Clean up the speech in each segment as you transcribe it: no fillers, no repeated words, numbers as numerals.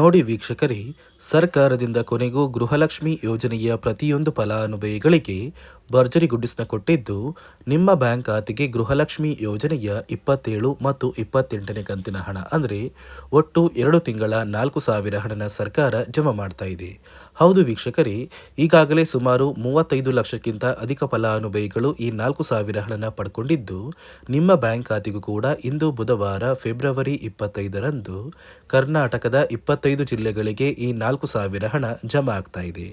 ನೋಡಿ ವೀಕ್ಷಕರೇ, ಸರ್ಕಾರದಿಂದ ಕೊನೆಗೂ ಗೃಹಲಕ್ಷ್ಮಿ ಯೋಜನೆಯ ಪ್ರತಿಯೊಂದು ಫಲಾನುಭವಿಗಳಿಗೆ ಭರ್ಜರಿ ಗುಡ್ಡಿಸ್ನ ಕೊಟ್ಟಿದ್ದು, ನಿಮ್ಮ ಬ್ಯಾಂಕ್ ಖಾತೆಗೆ ಗೃಹಲಕ್ಷ್ಮಿ ಯೋಜನೆಯ 27 ಮತ್ತು 28ನೇ ಕಂತಿನ ಹಣ ಅಂದರೆ ಒಟ್ಟು 2 ತಿಂಗಳ 4,000 ಹಣನ ಸರ್ಕಾರ ಜಮಾ ಮಾಡ್ತಾ ಇದೆ. ಹೌದು ವೀಕ್ಷಕರೇ, ಈಗಾಗಲೇ ಸುಮಾರು 35 ಲಕ್ಷಕ್ಕಿಂತ ಅಧಿಕ ಫಲಾನುಭವಿಗಳು ಈ 4,000 ಹಣನ ಪಡ್ಕೊಂಡಿದ್ದು, ನಿಮ್ಮ ಬ್ಯಾಂಕ್ ಖಾತೆಗೂ ಕೂಡ ಇಂದು ಬುಧವಾರ ಫೆಬ್ರವರಿ 25ರಂದು ಕರ್ನಾಟಕದ 25 ಜಿಲ್ಲೆಗಳಿಗೆ ಈ 4,000 ಹಣ ಜಮಾ ಆಗ್ತಾ ಇದೆ.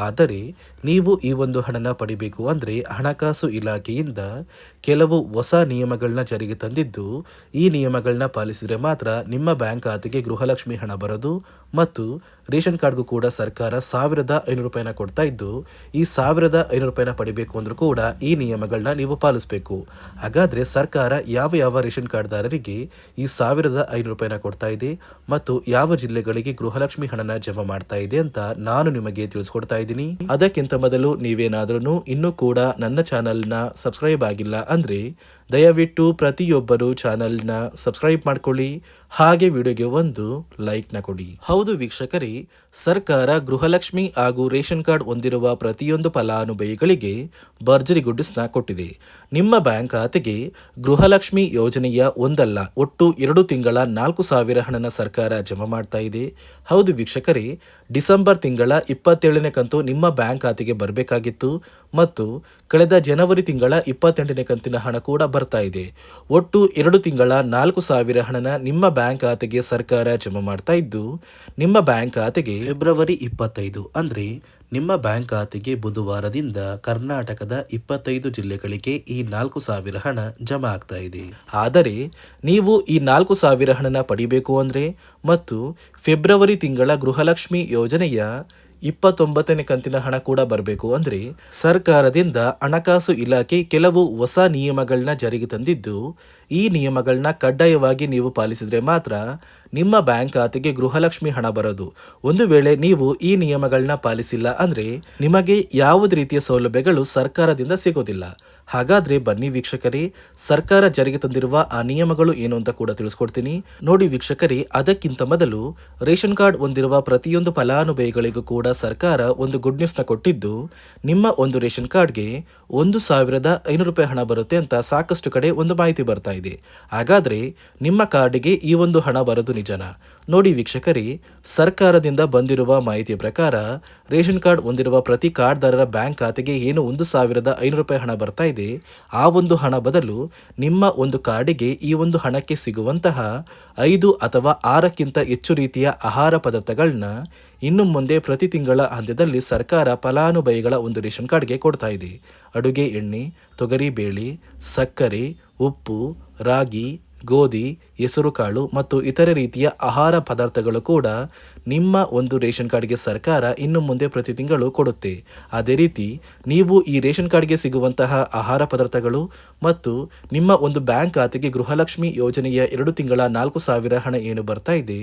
ಆದರೆ ನೀವು ಈ ಒಂದು ಹಣನ ಪಡಿಬೇಕು ಅಂದರೆ ಹಣಕಾಸು ಇಲಾಖೆಯಿಂದ ಕೆಲವು ಹೊಸ ನಿಯಮಗಳನ್ನ ಜಾರಿಗೆ ತಂದಿದ್ದು, ಈ ನಿಯಮಗಳನ್ನ ಪಾಲಿಸಿದರೆ ಮಾತ್ರ ನಿಮ್ಮ ಬ್ಯಾಂಕ್ ಖಾತೆಗೆ ಗೃಹಲಕ್ಷ್ಮಿ ಹಣ ಬರೋದು ಮತ್ತು ರೇಷನ್ ಕಾರ್ಡ್ಗೂ ಕೂಡ ಸರ್ಕಾರ 1,500 ರೂಪಾಯಿನ ಕೊಡ್ತಾ ಇದ್ದು, ಈ 1,500 ರೂಪಾಯಿನ ಪಡಿಬೇಕು ಅಂದ್ರೂ ಕೂಡ ಈ ನಿಯಮಗಳನ್ನ ನೀವು ಪಾಲಿಸಬೇಕು. ಹಾಗಾದರೆ ಸರ್ಕಾರ ಯಾವ ಯಾವ ರೇಷನ್ ಕಾರ್ಡ್ದಾರರಿಗೆ ಈ 1,500 ರೂಪಾಯಿನ ಕೊಡ್ತಾ ಇದೆ ಮತ್ತು ಯಾವ ಜಿಲ್ಲೆಗಳಿಗೆ ಗೃಹಲಕ್ಷ್ಮಿ ಹಣನ ಜಮಾ ಮಾಡ್ತಾ ಇದೆ ಅಂತ ನಾನು ನಿಮಗೆ ತಿಳಿಸ್ಕೊಡ್ತಾ ಇದ್ದೀನಿ. ಅದಕ್ಕಿಂತ ಮೊದಲು ನೀವೇನಾದ್ರೂ ಇನ್ನೂ ಕೂಡ ನನ್ನ ಚಾನಲ್ನ ಸಬ್ಸ್ಕ್ರೈಬ್ ಆಗಿಲ್ಲ ಅಂದ್ರೆ ದಯವಿಟ್ಟು ಪ್ರತಿಯೊಬ್ಬರು ಚಾನಲ್ನ ಸಬ್ಸ್ಕ್ರೈಬ್ ಮಾಡ್ಕೊಳ್ಳಿ, ಹಾಗೆ ವಿಡಿಯೋಗೆ ಒಂದು ಲೈಕ್ನ ಕೊಡಿ. ಹೌದು ವೀಕ್ಷಕರೇ, ಸರ್ಕಾರ ಗೃಹಲಕ್ಷ್ಮಿ ಹಾಗೂ ರೇಷನ್ ಕಾರ್ಡ್ ಹೊಂದಿರುವ ಪ್ರತಿಯೊಂದು ಫಲಾನುಭವಿಗಳಿಗೆ ಭರ್ಜರಿ ಗುಡ್ಡಿಸ್ನ ಕೊಟ್ಟಿದೆ. ನಿಮ್ಮ ಬ್ಯಾಂಕ್ ಖಾತೆಗೆ ಗೃಹಲಕ್ಷ್ಮಿ ಯೋಜನೆಯ ಒಂದಲ್ಲ ಒಟ್ಟು 2 ತಿಂಗಳ 4,000 ಹಣನ ಸರ್ಕಾರ ಜಮಾ ಮಾಡ್ತಾ ಇದೆ. ಹೌದು ವೀಕ್ಷಕರೇ, ಡಿಸೆಂಬರ್ ತಿಂಗಳ 27ನೇ ಕಂತು ನಿಮ್ಮ ಬ್ಯಾಂಕ್ ಖಾತೆಗೆ ಬರಬೇಕಾಗಿತ್ತು ಮತ್ತು ಕಳೆದ ಜನವರಿ ತಿಂಗಳ 28ನೇ ಕಂತಿನ ಹಣ ಕೂಡ ಬರ್ತಾ ಇದೆ. ಒಟ್ಟು 2 ತಿಂಗಳ 4,000 ಹಣನ ನಿಮ್ಮ ಬ್ಯಾಂಕ್ ಖಾತೆಗೆ ಸರ್ಕಾರ ಜಮಾ ಮಾಡ್ತಾ ಇದ್ದು, ನಿಮ್ಮ ಬ್ಯಾಂಕ್ ಖಾತೆಗೆ ಫೆಬ್ರವರಿ 25 ಅಂದ್ರೆ ನಿಮ್ಮ ಬ್ಯಾಂಕ್ ಖಾತೆಗೆ ಬುಧವಾರದಿಂದ ಕರ್ನಾಟಕದ 25 ಜಿಲ್ಲೆಗಳಿಗೆ ಈ 4,000 ಹಣ ಜಮಾ ಆಗ್ತಾ ಇದೆ. ಆದರೆ ನೀವು ಈ 4,000 ಹಣನ ಪಡಿಬೇಕು ಅಂದ್ರೆ ಮತ್ತು ಫೆಬ್ರವರಿ ತಿಂಗಳ ಗೃಹಲಕ್ಷ್ಮಿ ಯೋಜನೆಯ 29ನೇ ಕಂತಿನ ಹಣ ಕೂಡ ಬರಬೇಕು ಅಂದ್ರೆ ಸರ್ಕಾರದಿಂದ ಹಣಕಾಸು ಇಲಾಖೆ ಕೆಲವು ಹೊಸ ನಿಯಮಗಳನ್ನ ಜಾರಿಗೆ ತಂದಿದ್ದು, ಈ ನಿಯಮಗಳನ್ನ ಕಡ್ಡಾಯವಾಗಿ ನೀವು ಪಾಲಿಸಿದ್ರೆ ಮಾತ್ರ ನಿಮ್ಮ ಬ್ಯಾಂಕ್ ಖಾತೆಗೆ ಗೃಹಲಕ್ಷ್ಮಿ ಹಣ ಬರೋದು. ಒಂದು ವೇಳೆ ನೀವು ಈ ನಿಯಮಗಳನ್ನ ಪಾಲಿಸಿಲ್ಲ ಅಂದ್ರೆ ನಿಮಗೆ ಯಾವುದೇ ರೀತಿಯ ಸೌಲಭ್ಯಗಳು ಸರ್ಕಾರದಿಂದ ಸಿಗೋದಿಲ್ಲ. ಹಾಗಾದ್ರೆ ಬನ್ನಿ ವೀಕ್ಷಕರೇ, ಸರ್ಕಾರ ಜಾರಿಗೆ ತಂದಿರುವ ಆ ನಿಯಮಗಳು ಏನು ಅಂತ ಕೂಡ ತಿಳಿಸ್ಕೊಡ್ತೀನಿ. ನೋಡಿ ವೀಕ್ಷಕರೇ, ಅದಕ್ಕಿಂತ ಮೊದಲು ರೇಷನ್ ಕಾರ್ಡ್ ಹೊಂದಿರುವ ಪ್ರತಿಯೊಂದು ಫಲಾನುಭವಿಗಳಿಗೂ ಕೂಡ ಸರ್ಕಾರ ಒಂದು ಗುಡ್ ನ್ಯೂಸ್ನ ಕೊಟ್ಟಿದ್ದು, ನಿಮ್ಮ ಒಂದು ರೇಷನ್ ಕಾರ್ಡ್ಗೆ 1,500 ರೂಪಾಯಿ ಹಣ ಬರುತ್ತೆ ಅಂತ ಸಾಕಷ್ಟು ಕಡೆ ಒಂದು ಮಾಹಿತಿ ಬರ್ತಾ ಇದೆ. ಹಾಗಾದ್ರೆ ನಿಮ್ಮ ಕಾರ್ಡಿಗೆ ಈ ಒಂದು ಹಣ ಬರೋದು ನಿಜನಾ? ನೋಡಿ ವೀಕ್ಷಕರೇ, ಸರ್ಕಾರದಿಂದ ಬಂದಿರುವ ಮಾಹಿತಿಯ ಪ್ರಕಾರ ರೇಷನ್ ಕಾರ್ಡ್ ಹೊಂದಿರುವ ಪ್ರತಿ ಕಾರ್ಡ್ದಾರರ ಬ್ಯಾಂಕ್ ಖಾತೆಗೆ ಏನು 1,500 ರೂಪಾಯಿ ಹಣ ಬರ್ತಾ ಇದೆ, ಆ ಒಂದು ಹಣ ಬದಲು ನಿಮ್ಮ ಒಂದು ಕಾರ್ಡಿಗೆ ಈ ಒಂದು ಹಣಕ್ಕೆ ಸಿಗುವಂತಹ 5 ಅಥವಾ 6ಕ್ಕಿಂತ ಹೆಚ್ಚು ರೀತಿಯ ಆಹಾರ ಪದಾರ್ಥಗಳನ್ನ ಇನ್ನು ಮುಂದೆ ಪ್ರತಿ ತಿಂಗಳ ಅಂತ್ಯದಲ್ಲಿ ಸರ್ಕಾರ ಫಲಾನುಭವಿಗಳ ಒಂದು ರೇಷನ್ ಕಾರ್ಡ್ಗೆ ಕೊಡ್ತಾ ಇದೆ. ಅಡುಗೆ ಎಣ್ಣೆ, ತೊಗರಿ ಬೇಳೆ, ಸಕ್ಕರೆ, ಉಪ್ಪು, ರಾಗಿ, ಗೋಧಿ, ಹೆಸರುಕಾಳು ಮತ್ತು ಇತರೆ ರೀತಿಯ ಆಹಾರ ಪದಾರ್ಥಗಳು ಕೂಡ ನಿಮ್ಮ ಒಂದು ರೇಷನ್ ಕಾರ್ಡ್ಗೆ ಸರ್ಕಾರ ಇನ್ನು ಮುಂದೆ ಪ್ರತಿ ತಿಂಗಳು ಕೊಡುತ್ತೆ. ಅದೇ ರೀತಿ ನೀವು ಈ ರೇಷನ್ ಕಾರ್ಡ್ಗೆ ಸಿಗುವಂತಹ ಆಹಾರ ಪದಾರ್ಥಗಳು ಮತ್ತು ನಿಮ್ಮ ಒಂದು ಬ್ಯಾಂಕ್ ಖಾತೆಗೆ ಗೃಹಲಕ್ಷ್ಮಿ ಯೋಜನೆಯ 2 ತಿಂಗಳ 4,000 ಹಣ ಏನು ಬರ್ತಾ ಇದೆ,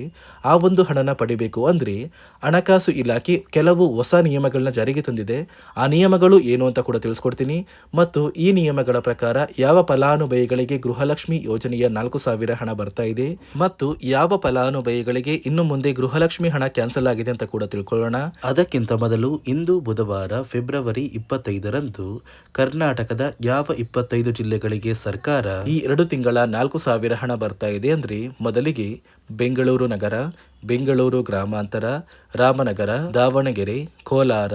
ಆ ಒಂದು ಹಣನ ಪಡಿಬೇಕು ಅಂದ್ರೆ ಹಣಕಾಸು ಇಲಾಖೆ ಕೆಲವು ಹೊಸ ನಿಯಮಗಳನ್ನ ಜಾರಿಗೆ ತಂದಿದೆ. ಆ ನಿಯಮಗಳು ಏನು ಅಂತ ಕೂಡ ತಿಳಿಸ್ಕೊಡ್ತೀನಿ ಮತ್ತು ಈ ನಿಯಮಗಳ ಪ್ರಕಾರ ಯಾವ ಫಲಾನುಭವಿಗಳಿಗೆ ಗೃಹಲಕ್ಷ್ಮಿ ಯೋಜನೆಯ 4,000 ಹಣ ಬರ್ತಾ ಇದೆ ಮತ್ತು ಯಾವ ಫಲಾನುಭವಿಗಳಿಗೆ ಇನ್ನು ಮುಂದೆ ಗೃಹಲಕ್ಷ್ಮಿ ಹಣ ಕ್ಯಾನ್ಸಲ್ ಆಗಿದೆ ಅಂತ ಕೂಡ ತಿಳ್ಕೊಳ್ಳೋಣ. ಅದಕ್ಕಿಂತ ಮೊದಲು ಇಂದು ಬುಧವಾರ ಫೆಬ್ರವರಿ 25ರಂದು ಕರ್ನಾಟಕದ ಯಾವ 25 ಜಿಲ್ಲೆಗಳಿಗೆ ಸರ್ಕಾರ ಈ 2 ತಿಂಗಳ 4,000 ಹಣ ಬರ್ತಾ ಇದೆ ಅಂದ್ರೆ ಮೊದಲಿಗೆ ಬೆಂಗಳೂರು ನಗರ, ಬೆಂಗಳೂರು ಗ್ರಾಮಾಂತರ, ರಾಮನಗರ, ದಾವಣಗೆರೆ, ಕೋಲಾರ,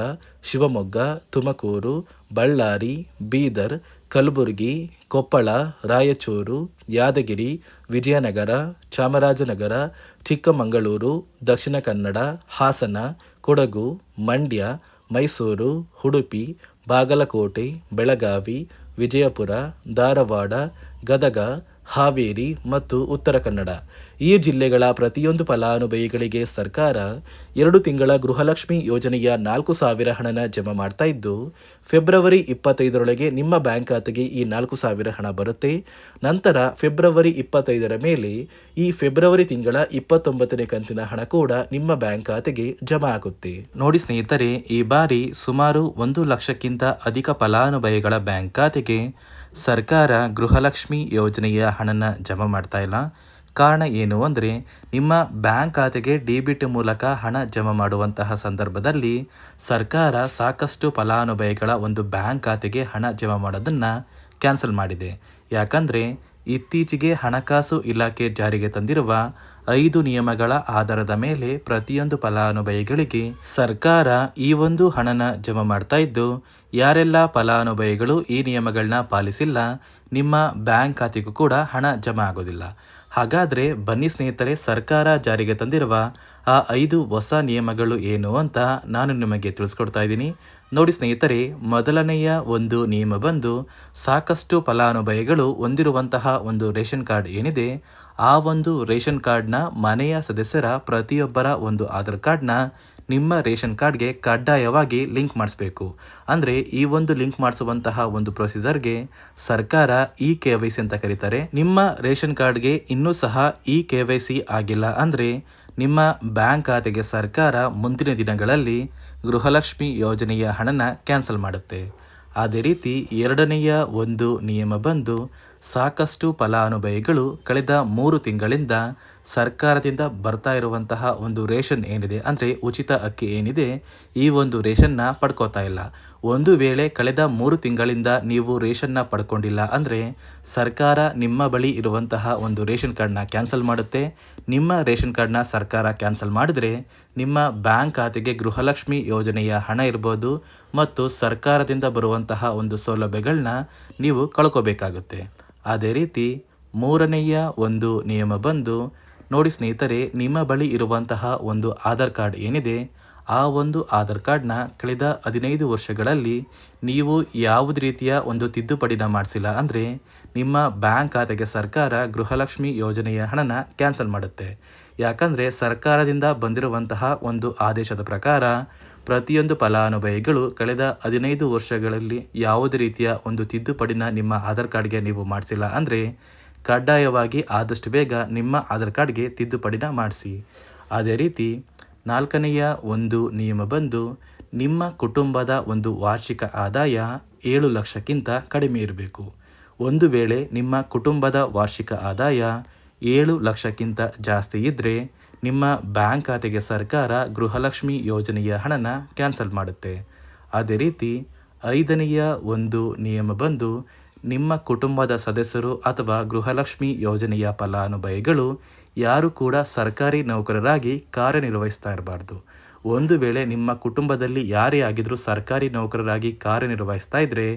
ಶಿವಮೊಗ್ಗ, ತುಮಕೂರು, ಬಳ್ಳಾರಿ, ಬೀದರ್, ಕಲಬುರಗಿ, ಕೊಪ್ಪಳ, ರಾಯಚೂರು, ಯಾದಗಿರಿ, ವಿಜಯನಗರ, ಚಾಮರಾಜನಗರ, ಚಿಕ್ಕಮಗಳೂರು, ದಕ್ಷಿಣ ಕನ್ನಡ, ಹಾಸನ, ಕೊಡಗು, ಮಂಡ್ಯ, ಮೈಸೂರು, ಉಡುಪಿ, ಬಾಗಲಕೋಟೆ, ಬೆಳಗಾವಿ, ವಿಜಯಪುರ, ಧಾರವಾಡ, ಗದಗ, ಹಾವೇರಿ ಮತ್ತು ಉತ್ತರ ಕನ್ನಡ ಈ ಜಿಲ್ಲೆಗಳ ಪ್ರತಿಯೊಂದು ಫಲಾನುಭವಿಗಳಿಗೆ ಸರ್ಕಾರ 2 ತಿಂಗಳ ಗೃಹಲಕ್ಷ್ಮಿ ಯೋಜನೆಯ 4,000 ಹಣನ ಜಮಾ ಮಾಡ್ತಾ ಇದ್ದು, ಫೆಬ್ರವರಿ 25ರೊಳಗೆ ನಿಮ್ಮ ಬ್ಯಾಂಕ್ ಖಾತೆಗೆ ಈ 4,000 ಹಣ ಬರುತ್ತೆ. ನಂತರ ಫೆಬ್ರವರಿ 25ರ ಮೇಲೆ ಈ ಫೆಬ್ರವರಿ ತಿಂಗಳ 29ನೇ ಕಂತಿನ ಹಣ ಕೂಡ ನಿಮ್ಮ ಬ್ಯಾಂಕ್ ಖಾತೆಗೆ ಜಮಾ ಆಗುತ್ತೆ. ನೋಡಿ ಸ್ನೇಹಿತರೆ, ಈ ಬಾರಿ ಸುಮಾರು 1 ಲಕ್ಷಕ್ಕಿಂತ ಅಧಿಕ ಫಲಾನುಭವಿಗಳ ಬ್ಯಾಂಕ್ ಖಾತೆಗೆ ಸರ್ಕಾರ ಗೃಹಲಕ್ಷ್ಮಿ ಯೋಜನೆಯ ಹಣನ ಜಮಾ ಮಾಡ್ತಾ ಇಲ್ಲ. ಕಾರಣ ಏನು ಅಂದರೆ ನಿಮ್ಮ ಬ್ಯಾಂಕ್ ಖಾತೆಗೆ ಡೆಬಿಟ್ ಮೂಲಕ ಹಣ ಜಮಾ ಮಾಡುವಂತಹ ಸಂದರ್ಭದಲ್ಲಿ ಸರ್ಕಾರ ಸಾಕಷ್ಟು ಫಲಾನುಭವಿಗಳ ಒಂದು ಬ್ಯಾಂಕ್ ಖಾತೆಗೆ ಹಣ ಜಮಾ ಮಾಡೋದನ್ನು ಕ್ಯಾನ್ಸಲ್ ಮಾಡಿದೆ. ಯಾಕಂದರೆ ಇತ್ತೀಚೆಗೆ ಹಣಕಾಸು ಇಲಾಖೆ ಜಾರಿಗೆ ತಂದಿರುವ 5 ನಿಯಮಗಳ ಆಧಾರದ ಮೇಲೆ ಪ್ರತಿಯೊಂದು ಫಲಾನುಭವಿಗಳಿಗೆ ಸರ್ಕಾರ ಈ ಒಂದು ಹಣನ ಜಮಾ ಮಾಡ್ತಾ ಇದ್ದು, ಯಾರೆಲ್ಲ ಫಲಾನುಭವಿಗಳು ಈ ನಿಯಮಗಳನ್ನ ಪಾಲಿಸಿಲ್ಲ ನಿಮ್ಮ ಬ್ಯಾಂಕ್ ಖಾತೆಗೂ ಕೂಡ ಹಣ ಜಮಾ ಆಗೋದಿಲ್ಲ. ಹಾಗಾದರೆ ಬನ್ನಿ ಸ್ನೇಹಿತರೆ, ಸರ್ಕಾರ ಜಾರಿಗೆ ತಂದಿರುವ ಆ 5 ಹೊಸ ನಿಯಮಗಳು ಏನು ಅಂತ ನಾನು ನಿಮಗೆ ತಿಳಿಸ್ಕೊಡ್ತಾ ಇದ್ದೀನಿ. ನೋಡಿ ಸ್ನೇಹಿತರೆ, ಮೊದಲನೆಯ ಒಂದು ನಿಯಮ ಬಂದು ಸಾಕಷ್ಟು ಫಲಾನುಭವಿಗಳು ಹೊಂದಿರುವಂತಹ ಒಂದು ರೇಷನ್ ಕಾರ್ಡ್ ಏನಿದೆ, ಆ ಒಂದು ರೇಷನ್ ಕಾರ್ಡ್ನ ಮನೆಯ ಸದಸ್ಯರ ಪ್ರತಿಯೊಬ್ಬರ ಒಂದು ಆಧಾರ್ ಕಾರ್ಡ್ನ ನಿಮ್ಮ ರೇಷನ್ ಕಾರ್ಡ್ಗೆ ಕಡ್ಡಾಯವಾಗಿ ಲಿಂಕ್ ಮಾಡಿಸ್ಬೇಕು. ಅಂದರೆ ಈ ಒಂದು ಲಿಂಕ್ ಮಾಡಿಸುವಂತಹ ಒಂದು ಪ್ರೊಸೀಜರ್ಗೆ ಸರ್ಕಾರ KYC ಅಂತ ಕರೀತಾರೆ. ನಿಮ್ಮ ರೇಷನ್ ಕಾರ್ಡ್ಗೆ ಇನ್ನೂ ಸಹ KYC ಆಗಿಲ್ಲ ಅಂದರೆ ನಿಮ್ಮ ಬ್ಯಾಂಕ್ ಖಾತೆಗೆ ಸರ್ಕಾರ ಮುಂದಿನ ದಿನಗಳಲ್ಲಿ ಗೃಹಲಕ್ಷ್ಮಿ ಯೋಜನೆಯ ಹಣನ ಕ್ಯಾನ್ಸಲ್ ಮಾಡುತ್ತೆ. ಅದೇ ರೀತಿ ಎರಡನೆಯ ಒಂದು ನಿಯಮ ಬಂದು ಸಾಕಷ್ಟು ಫಲಾನುಭವಿಗಳು ಕಳೆದ 3 ತಿಂಗಳಿಂದ ಸರ್ಕಾರದಿಂದ ಬರ್ತಾ ಇರುವಂತಹ ಒಂದು ರೇಷನ್ ಏನಿದೆ, ಅಂದರೆ ಉಚಿತ ಅಕ್ಕಿ ಏನಿದೆ, ಈ ಒಂದು ರೇಷನ್ನ ಪಡ್ಕೋತಾ ಇಲ್ಲ. ಒಂದು ವೇಳೆ ಕಳೆದ 3 ತಿಂಗಳಿಂದ ನೀವು ರೇಷನ್ನ ಪಡ್ಕೊಂಡಿಲ್ಲ ಅಂದರೆ ಸರ್ಕಾರ ನಿಮ್ಮ ಬಳಿ ಇರುವಂತಹ ಒಂದು ರೇಷನ್ ಕಾರ್ಡ್ನ ಕ್ಯಾನ್ಸಲ್ ಮಾಡುತ್ತೆ. ನಿಮ್ಮ ರೇಷನ್ ಕಾರ್ಡ್ನ ಸರ್ಕಾರ ಕ್ಯಾನ್ಸಲ್ ಮಾಡಿದರೆ ನಿಮ್ಮ ಬ್ಯಾಂಕ್ ಖಾತೆಗೆ ಗೃಹಲಕ್ಷ್ಮಿ ಯೋಜನೆಯ ಹಣ ಇರ್ಬೋದು ಮತ್ತು ಸರ್ಕಾರದಿಂದ ಬರುವಂತಹ ಒಂದು ಸೌಲಭ್ಯಗಳನ್ನ ನೀವು ಕಳ್ಕೋಬೇಕಾಗುತ್ತೆ. ಅದೇ ರೀತಿ ಮೂರನೆಯ ಒಂದು ನಿಯಮ ಬಂದು ನೋಡಿ ಸ್ನೇಹಿತರೆ, ನಿಮ್ಮ ಬಳಿ ಇರುವಂತಹ ಒಂದು ಆಧಾರ್ ಕಾರ್ಡ್ ಏನಿದೆ, ಆ ಒಂದು ಆಧಾರ್ ಕಾರ್ಡ್ನ ಕಳೆದ 15 ವರ್ಷಗಳಲ್ಲಿ ನೀವು ಯಾವುದೇ ರೀತಿಯ ಒಂದು ತಿದ್ದುಪಡಿನ ಮಾಡಿಸಿಲ್ಲ ಅಂದರೆ ನಿಮ್ಮ ಬ್ಯಾಂಕ್ ಖಾತೆಗೆ ಸರ್ಕಾರ ಗೃಹಲಕ್ಷ್ಮಿ ಯೋಜನೆಯ ಹಣನ ಕ್ಯಾನ್ಸಲ್ ಮಾಡುತ್ತೆ. ಯಾಕಂದರೆ ಸರ್ಕಾರದಿಂದ ಬಂದಿರುವಂತಹ ಒಂದು ಆದೇಶದ ಪ್ರಕಾರ ಪ್ರತಿಯೊಂದು ಫಲಾನುಭವಿಗಳು ಕಳೆದ 15 ವರ್ಷಗಳಲ್ಲಿ ಯಾವುದೇ ರೀತಿಯ ಒಂದು ತಿದ್ದುಪಡಿನ ನಿಮ್ಮ ಆಧಾರ್ ಕಾರ್ಡ್ಗೆ ನೀವು ಮಾಡಿಸಿಲ್ಲ ಅಂದರೆ ಕಡ್ಡಾಯವಾಗಿ ಆದಷ್ಟು ಬೇಗ ನಿಮ್ಮ ಆಧಾರ್ ಕಾರ್ಡ್ಗೆ ತಿದ್ದುಪಡಿನ ಮಾಡಿಸಿ. ಅದೇ ರೀತಿ ನಾಲ್ಕನೆಯ ಒಂದು ನಿಯಮ ಬಂದು ನಿಮ್ಮ ಕುಟುಂಬದ ಒಂದು ವಾರ್ಷಿಕ ಆದಾಯ 7 ಲಕ್ಷಕ್ಕಿಂತ ಕಡಿಮೆ ಇರಬೇಕು. ಒಂದು ವೇಳೆ ನಿಮ್ಮ ಕುಟುಂಬದ ವಾರ್ಷಿಕ ಆದಾಯ 7 ಲಕ್ಷಕ್ಕಿಂತ ಜಾಸ್ತಿ ಇದ್ದರೆ ನಿಮ್ಮ ಬ್ಯಾಂಕ್ ಖಾತೆಗೆ ಸರ್ಕಾರ ಗೃಹಲಕ್ಷ್ಮಿ ಯೋಜನೆಯ ಹಣನ ಕ್ಯಾನ್ಸಲ್ ಮಾಡುತ್ತೆ. ಅದೇ ರೀತಿ ಐದನೆಯ ಒಂದು ನಿಯಮ ಬಂದು ನಿಮ್ಮ ಕುಟುಂಬದ ಸದಸ್ಯರು ಅಥವಾ ಗೃಹಲಕ್ಷ್ಮಿ ಯೋಜನೆಯ ಫಲಾನುಭವಿಗಳು ಯಾರು ಕೂಡ ಸರ್ಕಾರಿ ನೌಕರರಾಗಿ ಕಾರ್ಯನಿರ್ವಹಿಸ್ತಾ ಇರಬಾರ್ದು. ಒಂದು ವೇಳೆ ನಿಮ್ಮ ಕುಟುಂಬದಲ್ಲಿ ಯಾರೇ ಆಗಿದ್ರೂ ಸರ್ಕಾರಿ ನೌಕರರಾಗಿ ಕಾರ್ಯನಿರ್ವಹಿಸ್ತಾ ಇದ್ದರೆ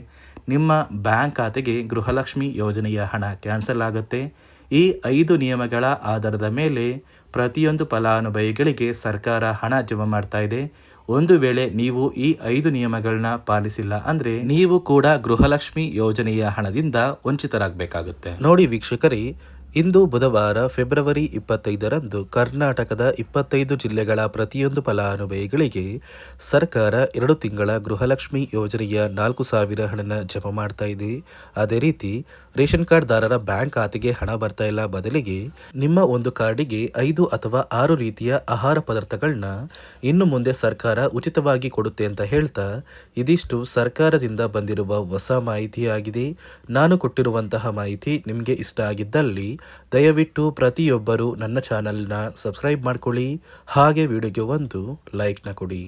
ನಿಮ್ಮ ಬ್ಯಾಂಕ್ ಖಾತೆಗೆ ಗೃಹಲಕ್ಷ್ಮಿ ಯೋಜನೆಯ ಹಣ ಕ್ಯಾನ್ಸಲ್ ಆಗುತ್ತೆ. ಈ 5 ನಿಯಮಗಳ ಆಧಾರದ ಮೇಲೆ ಪ್ರತಿಯೊಂದು ಫಲಾನುಭವಿಗಳಿಗೆ ಸರ್ಕಾರ ಹಣ ಜಮಾ ಮಾಡ್ತಾ ಇದೆ. ಒಂದು ವೇಳೆ ನೀವು ಈ 5 ನಿಯಮಗಳನ್ನ ಪಾಲಿಸಿಲ್ಲ ಅಂದರೆ ನೀವು ಕೂಡ ಗೃಹಲಕ್ಷ್ಮಿ ಯೋಜನೆಯ ಹಣದಿಂದ ವಂಚಿತರಾಗಬೇಕಾಗುತ್ತೆ. ನೋಡಿ ವೀಕ್ಷಕರೇ, ಇಂದು ಬುಧವಾರ ಫೆಬ್ರವರಿ 25ರಂದು ಕರ್ನಾಟಕದ 25 ಜಿಲ್ಲೆಗಳ ಪ್ರತಿಯೊಂದು ಫಲಾನುಭವಿಗಳಿಗೆ ಸರ್ಕಾರ 2 ತಿಂಗಳ ಗೃಹಲಕ್ಷ್ಮಿ ಯೋಜನೆಯ 4,000 ಹಣನ ಜಮಾ ಮಾಡ್ತಾ ಇದೆ. ಅದೇ ರೀತಿ ರೇಷನ್ ಕಾರ್ಡ್ದಾರರ ಬ್ಯಾಂಕ್ ಖಾತೆಗೆ ಹಣ ಬರ್ತಾ ಇಲ್ಲ, ಬದಲಿಗೆ ನಿಮ್ಮ ಒಂದು ಕಾರ್ಡಿಗೆ 5 ಅಥವಾ 6 ರೀತಿಯ ಆಹಾರ ಪದಾರ್ಥಗಳನ್ನ ಇನ್ನು ಮುಂದೆ ಸರ್ಕಾರ ಉಚಿತವಾಗಿ ಕೊಡುತ್ತೆ ಅಂತ ಹೇಳ್ತಾ, ಇದಿಷ್ಟು ಸರ್ಕಾರದಿಂದ ಬಂದಿರುವ ಹೊಸ ಮಾಹಿತಿಯಾಗಿದೆ. ನಾನು ಕೊಟ್ಟಿರುವಂತಹ ಮಾಹಿತಿ ನಿಮಗೆ ಇಷ್ಟ ಆಗಿದ್ದಲ್ಲಿ ದಯವಿಟ್ಟು ಪ್ರತಿಯೊಬ್ಬರು ನನ್ನ ಚಾನಲ್ನ ಸಬ್ಸ್ಕ್ರೈಬ್ ಮಾಡ್ಕೊಳ್ಳಿ, ಹಾಗೆ ವಿಡಿಯೋಗೆ ಒಂದು ಲೈಕ್ನ ಕೊಡಿ.